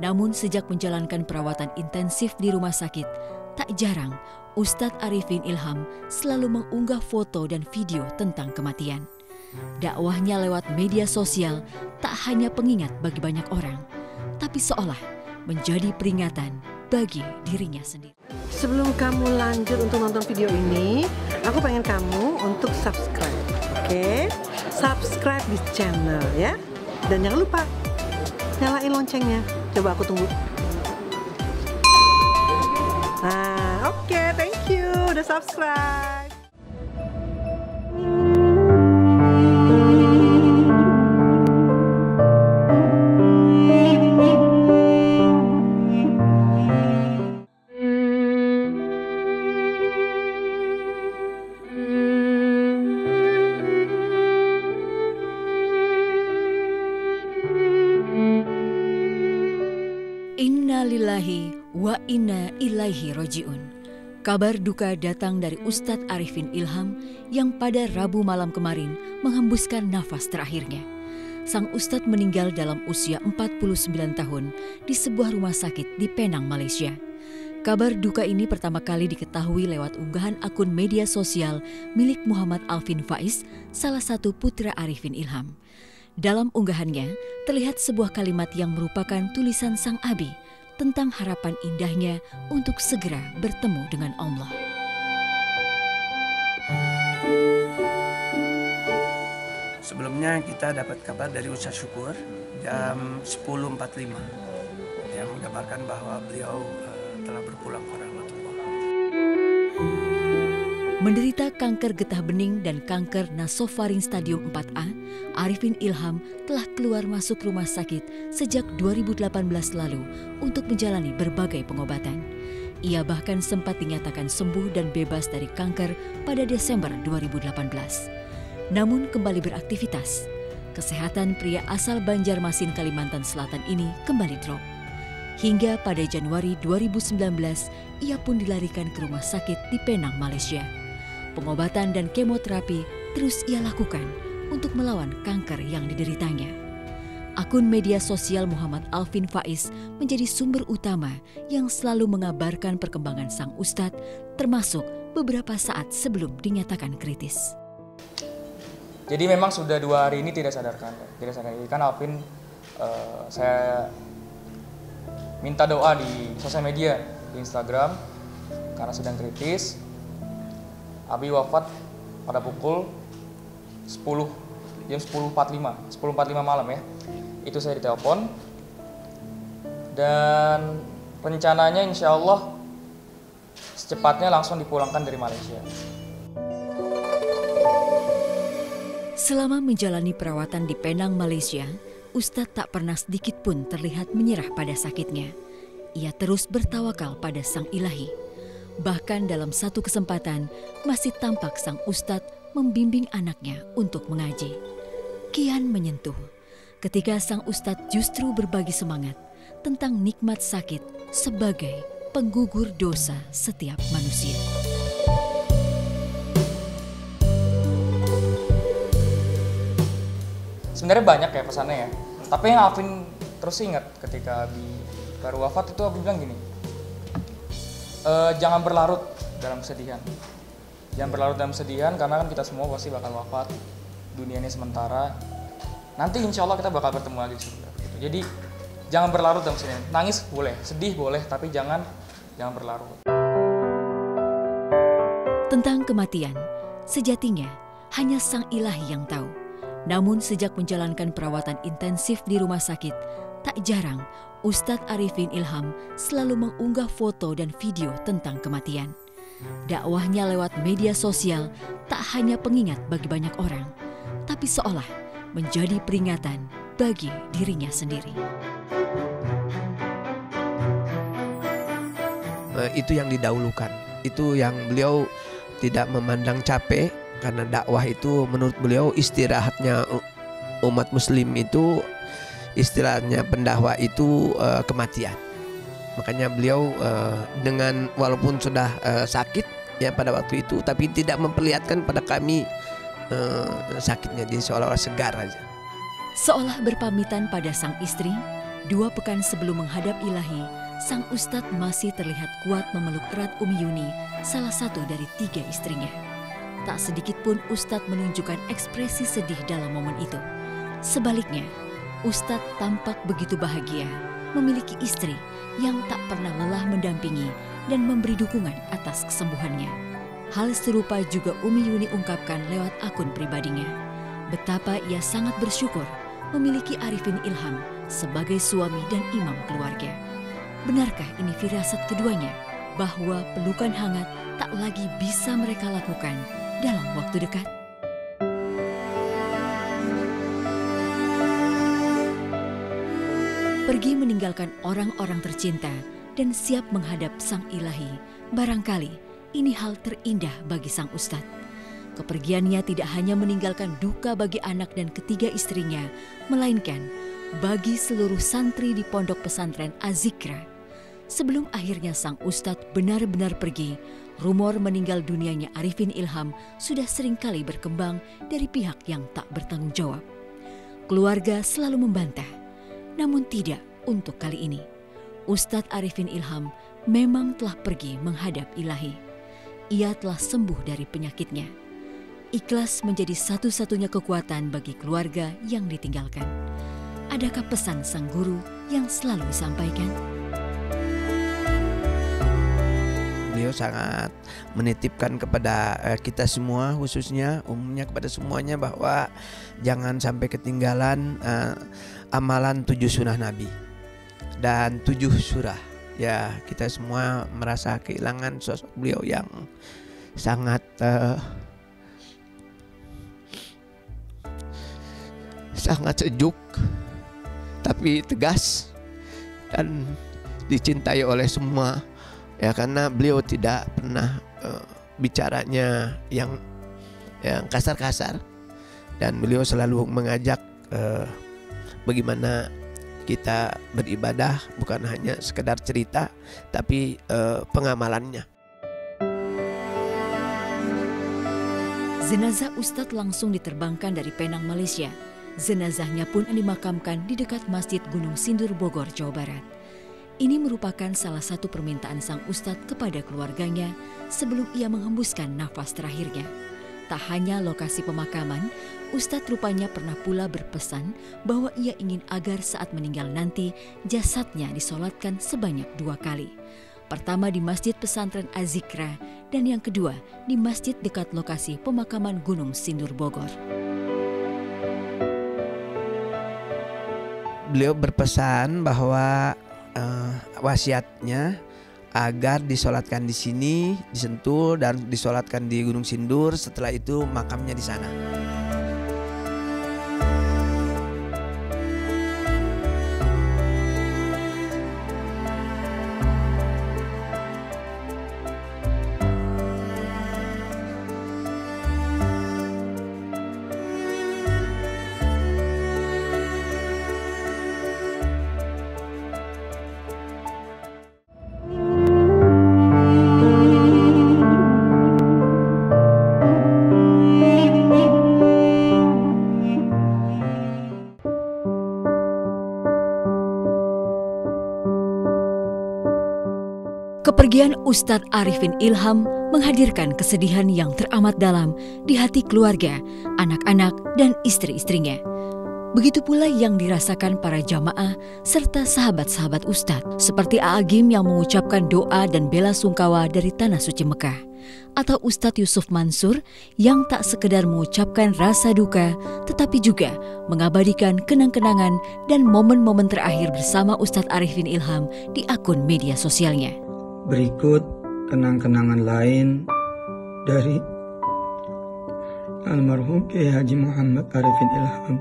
Namun sejak menjalankan perawatan intensif di rumah sakit, tak jarang Ustadz Arifin Ilham selalu mengunggah foto dan video tentang kematian. Dakwahnya lewat media sosial tak hanya pengingat bagi banyak orang, tapi seolah menjadi peringatan bagi dirinya sendiri. Sebelum kamu lanjut untuk nonton video ini, aku pengen kamu untuk subscribe, oke? Subscribe di channel ya. Dan jangan lupa nyalain loncengnya. Coba aku tunggu. Nah, oke, thank you udah subscribe. Inna lillahi wa inna ilaihi roji'un. Kabar duka datang dari Ustadz Arifin Ilham yang pada Rabu malam kemarin menghembuskan nafas terakhirnya. Sang Ustadz meninggal dalam usia 49 tahun di sebuah rumah sakit di Penang, Malaysia. Kabar duka ini pertama kali diketahui lewat unggahan akun media sosial milik Muhammad Alvin Faiz, salah satu putra Arifin Ilham. Dalam unggahannya, terlihat sebuah kalimat yang merupakan tulisan sang abi tentang harapan indahnya untuk segera bertemu dengan Allah. Sebelumnya kita dapat kabar dari Ustaz Syukur jam 10.45 yang mengabarkan bahwa beliau telah berpulang ke rahmatullah. Menderita kanker getah bening dan kanker nasofaring stadium 4A, Arifin Ilham telah keluar masuk rumah sakit sejak 2018 lalu untuk menjalani berbagai pengobatan. Ia bahkan sempat dinyatakan sembuh dan bebas dari kanker pada Desember 2018. Namun kembali beraktivitas, kesehatan pria asal Banjarmasin, Kalimantan Selatan ini kembali drop. Hingga pada Januari 2019, ia pun dilarikan ke rumah sakit di Penang, Malaysia. Pengobatan dan kemoterapi terus ia lakukan untuk melawan kanker yang dideritanya. Akun media sosial Muhammad Alvin Faiz menjadi sumber utama yang selalu mengabarkan perkembangan sang ustadz, termasuk beberapa saat sebelum dinyatakan kritis. Jadi memang sudah 2 hari ini tidak sadarkan. Kan Alvin, saya minta doa di sosial media, di Instagram, karena sedang kritis. Abi wafat pada pukul 10.45 malam ya. Itu saya ditelepon. Dan rencananya insya Allah secepatnya langsung dipulangkan dari Malaysia. Selama menjalani perawatan di Penang, Malaysia, Ustadz tak pernah sedikit pun terlihat menyerah pada sakitnya. Ia terus bertawakal pada Sang Ilahi. Bahkan dalam satu kesempatan masih tampak sang ustadz membimbing anaknya untuk mengaji. Kian menyentuh ketika sang ustadz justru berbagi semangat tentang nikmat sakit sebagai penggugur dosa setiap manusia. Sebenarnya banyak ya pesannya ya. Tapi yang Alvin terus ingat ketika Abi baru wafat itu Abi bilang gini, jangan berlarut dalam kesedihan. Jangan berlarut dalam kesedihan karena kan kita semua pasti bakal wafat. Dunia ini sementara. Nanti insya Allah kita bakal bertemu lagi di surga. Jadi jangan berlarut dalam kesedihan. Nangis boleh, sedih boleh, tapi jangan berlarut. Tentang kematian, sejatinya hanya Sang Ilahi yang tahu. Namun sejak menjalankan perawatan intensif di rumah sakit, tak jarang Ustadz Arifin Ilham selalu mengunggah foto dan video tentang kematian. Dakwahnya lewat media sosial tak hanya pengingat bagi banyak orang, tapi seolah menjadi peringatan bagi dirinya sendiri. Itu yang didahulukan, itu yang beliau tidak memandang capek, karena dakwah itu menurut beliau istirahatnya umat muslim itu, istilahnya pendakwah itu kematian. Makanya beliau dengan walaupun sudah sakit ya pada waktu itu, tapi tidak memperlihatkan pada kami sakitnya, dia seolah-olah segar aja. Seolah berpamitan pada sang istri, 2 pekan sebelum menghadap Ilahi, sang ustadz masih terlihat kuat memeluk erat Umi Yuni, salah satu dari 3 istrinya. Tak sedikit pun ustadz menunjukkan ekspresi sedih dalam momen itu. Sebaliknya, ustadz tampak begitu bahagia memiliki istri yang tak pernah lelah mendampingi dan memberi dukungan atas kesembuhannya. Hal serupa juga Umi Yuni ungkapkan lewat akun pribadinya. Betapa ia sangat bersyukur memiliki Arifin Ilham sebagai suami dan imam keluarga. Benarkah ini firasat keduanya bahwa pelukan hangat tak lagi bisa mereka lakukan dalam waktu dekat? Pergi meninggalkan orang-orang tercinta dan siap menghadap Sang Ilahi, barangkali ini hal terindah bagi sang ustadz. Kepergiannya tidak hanya meninggalkan duka bagi anak dan ketiga istrinya, melainkan bagi seluruh santri di pondok pesantren Az-Zikra. Sebelum akhirnya sang ustadz benar-benar pergi, rumor meninggal dunianya Arifin Ilham sudah seringkali berkembang dari pihak yang tak bertanggung jawab. Keluarga selalu membantah, namun tidak untuk kali ini. Ustadz Arifin Ilham memang telah pergi menghadap Ilahi. Ia telah sembuh dari penyakitnya. Ikhlas menjadi satu-satunya kekuatan bagi keluarga yang ditinggalkan. Adakah pesan sang guru yang selalu disampaikan? Beliau sangat menitipkan kepada kita semua, khususnya umumnya kepada semuanya, bahwa jangan sampai ketinggalan amalan 7 sunnah Nabi dan 7 surah. Ya, kita semua merasa kehilangan sosok beliau yang sangat sangat sejuk, tapi tegas dan dicintai oleh semua. Ya, karena beliau tidak pernah bicaranya yang kasar-kasar, dan beliau selalu mengajak bagaimana kita beribadah, bukan hanya sekedar cerita, tapi pengamalannya. Jenazah Ustadz langsung diterbangkan dari Penang, Malaysia. Jenazahnya pun dimakamkan di dekat Masjid Gunung Sindur, Bogor, Jawa Barat. Ini merupakan salah satu permintaan sang ustadz kepada keluarganya sebelum ia menghembuskan nafas terakhirnya. Tak hanya lokasi pemakaman, ustadz rupanya pernah pula berpesan bahwa ia ingin agar saat meninggal nanti jasadnya disolatkan sebanyak 2 kali. Pertama di Masjid Pesantren Az-Zikra dan yang kedua di masjid dekat lokasi pemakaman Gunung Sindur, Bogor. Beliau berpesan bahwa wasiatnya agar disolatkan di sini, di Sentul, dan disolatkan di Gunung Sindur. Setelah itu makamnya di sana. Kepergian Ustadz Arifin Ilham menghadirkan kesedihan yang teramat dalam di hati keluarga, anak-anak, dan istri-istrinya. Begitu pula yang dirasakan para jamaah serta sahabat-sahabat Ustadz, seperti A'agim yang mengucapkan doa dan bela sungkawa dari Tanah Suci Mekah, atau Ustadz Yusuf Mansur yang tak sekedar mengucapkan rasa duka, tetapi juga mengabadikan kenang-kenangan dan momen-momen terakhir bersama Ustadz Arifin Ilham di akun media sosialnya. Berikut kenang-kenangan lain dari almarhum Kiai Haji Muhammad Arifin Ilham.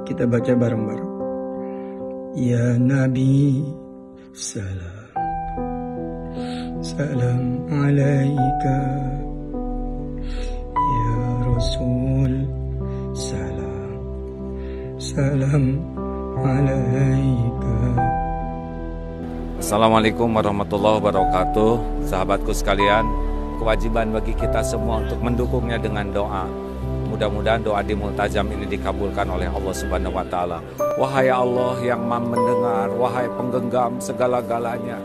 Kita baca bareng-bareng. Ya Nabi, salam. Salam alaika. Ya Rasul, salam. Salam alaika. Assalamualaikum warahmatullahi wabarakatuh. Sahabatku sekalian, kewajiban bagi kita semua untuk mendukungnya dengan doa. mudah-mudahan doa di multazam ini dikabulkan oleh Allah Subhanahu wa taala. Wahai Allah yang Maha mendengar, wahai penggenggam segala-galanya,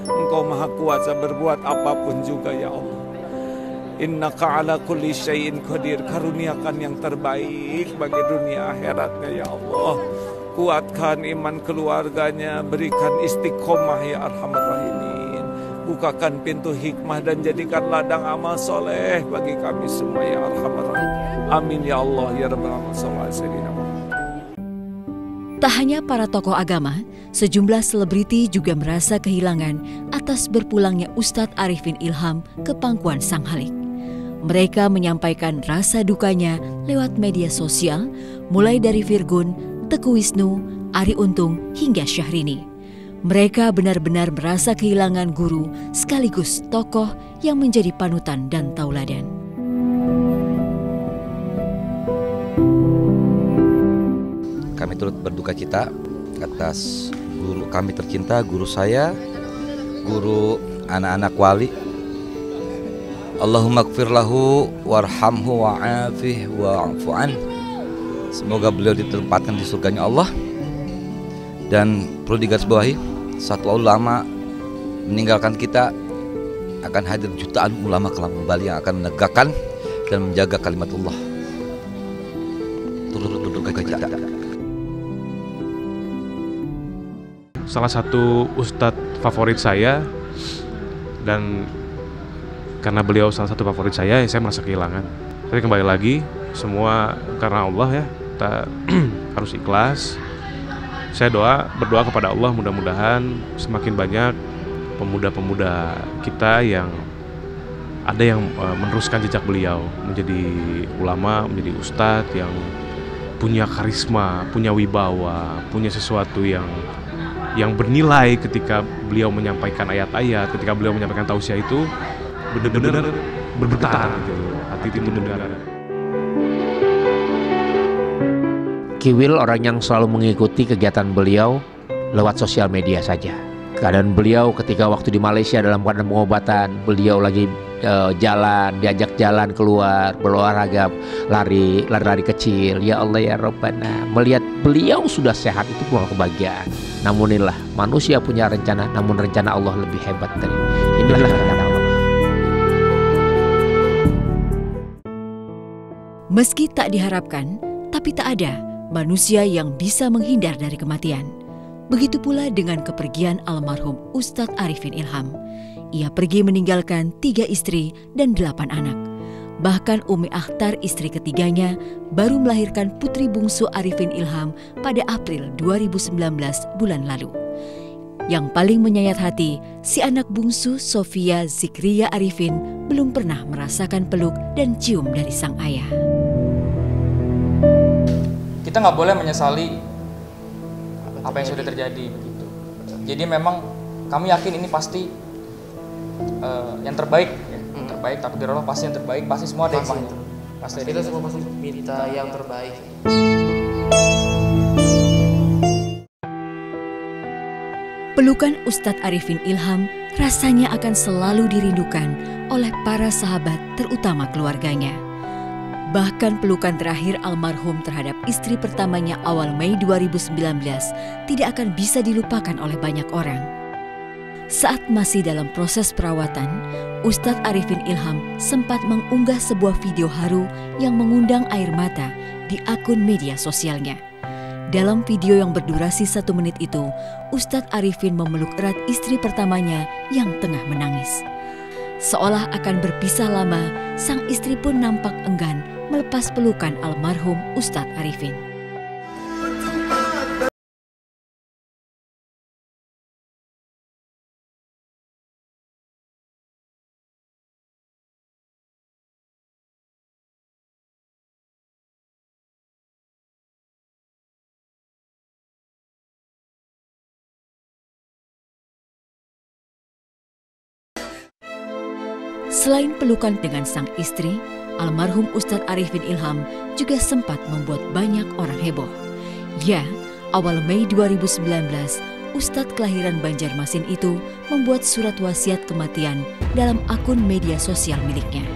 Engkau Maha kuasa berbuat apapun juga ya Allah. Innaka ala kulli syai'in qadir. Karuniakan yang terbaik bagi dunia akhiratnya ya Allah. Kuatkan iman keluarganya, berikan istiqomah ya Arhamar Rahimin. Bukakan pintu hikmah dan jadikan ladang amal soleh bagi kami semua ya Arhamar Rahimin. Amin ya Allah ya Rabbal Alamin. Tak hanya para tokoh agama, sejumlah selebriti juga merasa kehilangan atas berpulangnya Ustadz Arifin Ilham ke pangkuan Sang Halik. Mereka menyampaikan rasa dukanya lewat media sosial, mulai dari Virgun, Teguh Wisnu, Arie Untung, hingga Syahrini. Mereka benar-benar merasa kehilangan guru sekaligus tokoh yang menjadi panutan dan tauladan. Kami turut berduka cita atas guru kami tercinta, guru saya, guru anak-anak wali. Allahumma gfir lahu warhamhu wa'afih wa'afu an. Semoga beliau ditempatkan di surganya Allah. Dan perlu digarisbawahi, satu ulama meninggalkan kita, akan hadir jutaan ulama kelak kembali yang akan menegakkan dan menjaga kalimat Allah. Turut berduka cita. Salah satu ustadz favorit saya, dan karena beliau salah satu favorit saya merasa kehilangan. Tapi kembali lagi, semua karena Allah ya, kita harus ikhlas. Saya berdoa kepada Allah, mudah-mudahan semakin banyak pemuda-pemuda kita yang ada yang meneruskan jejak beliau, menjadi ulama, menjadi ustadz yang punya karisma, punya wibawa, punya sesuatu yang bernilai ketika beliau menyampaikan ayat-ayat, ketika beliau menyampaikan tausiah itu benar-benar bergetar gitu, hati itu mendengar. Kiwil orang yang selalu mengikuti kegiatan beliau lewat sosial media saja. Keadaan beliau ketika waktu di Malaysia dalam keadaan pengobatan, beliau lagi diajak jalan keluar, berolahraga, lari kecil. Ya Allah ya Rabbana, melihat beliau sudah sehat itu punya kebahagiaan. Namun inilah manusia punya rencana, namun rencana Allah lebih hebat dari inilah rencana Allah. Meski tak diharapkan, tapi tak ada manusia yang bisa menghindar dari kematian. Begitu pula dengan kepergian almarhum Ustadz Arifin Ilham. Ia pergi meninggalkan 3 istri dan 8 anak. Bahkan Umi Akhtar, istri ketiganya, baru melahirkan putri bungsu Arifin Ilham pada April 2019 bulan lalu. Yang paling menyayat hati, si anak bungsu Sofia Zikriya Arifin belum pernah merasakan peluk dan cium dari sang ayah. Kita nggak boleh menyesali apa yang sudah terjadi begitu. Jadi memang kami yakin ini pasti yang terbaik, ya. Terbaik, takdir Allah pasti yang terbaik, pasti semua ada hikmahnya. Pasti kita semua pasti minta yang terbaik. Pelukan Ustadz Arifin Ilham rasanya akan selalu dirindukan oleh para sahabat, terutama keluarganya. Bahkan pelukan terakhir almarhum terhadap istri pertamanya awal Mei 2019 tidak akan bisa dilupakan oleh banyak orang. Saat masih dalam proses perawatan, Ustadz Arifin Ilham sempat mengunggah sebuah video haru yang mengundang air mata di akun media sosialnya. Dalam video yang berdurasi 1 menit itu, Ustadz Arifin memeluk erat istri pertamanya yang tengah menangis. Seolah akan berpisah lama, sang istri pun nampak enggan melepas pelukan almarhum Ustadz Arifin. Selain pelukan dengan sang istri, almarhum Ustadz Arifin Ilham juga sempat membuat banyak orang heboh. Ya, awal Mei 2019, Ustadz kelahiran Banjarmasin itu membuat surat wasiat kematian dalam akun media sosial miliknya.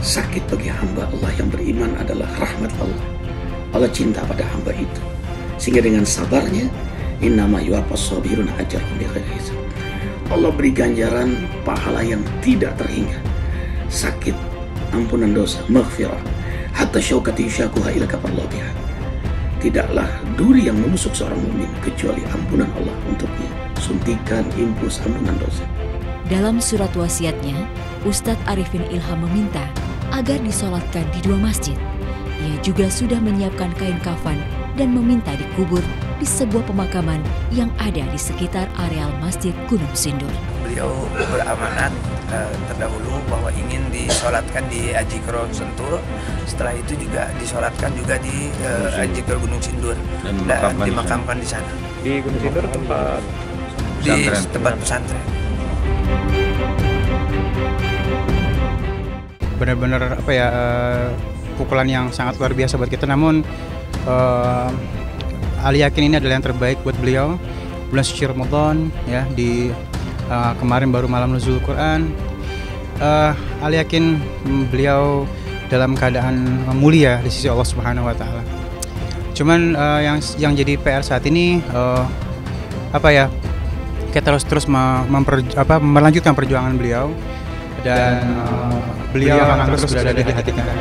Sakit bagi hamba Allah yang beriman adalah rahmat Allah. Allah cinta pada hamba itu, sehingga dengan sabarnya innama yuwaffas sabirun ajrahum bighairi hisab. Allah beri ganjaran pahala yang tidak terhingga. Sakit, ampunan dosa, maghfirah, hatta syaukati syakuha ila kafarallahu biha. Tidaklah duri yang menusuk seorang mukmin kecuali ampunan Allah untuknya, suntikan impuls ampunan dosa. Dalam surat wasiatnya, Ustadz Arifin Ilham meminta agar disolatkan di 2 masjid. Ia juga sudah menyiapkan kain kafan dan meminta dikubur di sebuah pemakaman yang ada di sekitar areal Masjid Gunung Sindur. Beliau beramanat terdahulu bahwa ingin disolatkan di Ajikro Sentul, setelah itu juga disolatkan juga di Ajikro Gunung Sindur dan dimakamkan di sana. Di Gunung Sindur tempat pesantren. Benar-benar pukulan yang sangat luar biasa buat kita. Namun Ali yakin ini adalah yang terbaik buat beliau. Bulan suci Ramadan ya, di kemarin baru malam nuzul Quran. Ali yakin beliau dalam keadaan mulia di sisi Allah Subhanahu wa taala. Cuman yang jadi PR saat ini kita harus terus melanjutkan perjuangan beliau dan beliau akan terus berada di hati kita.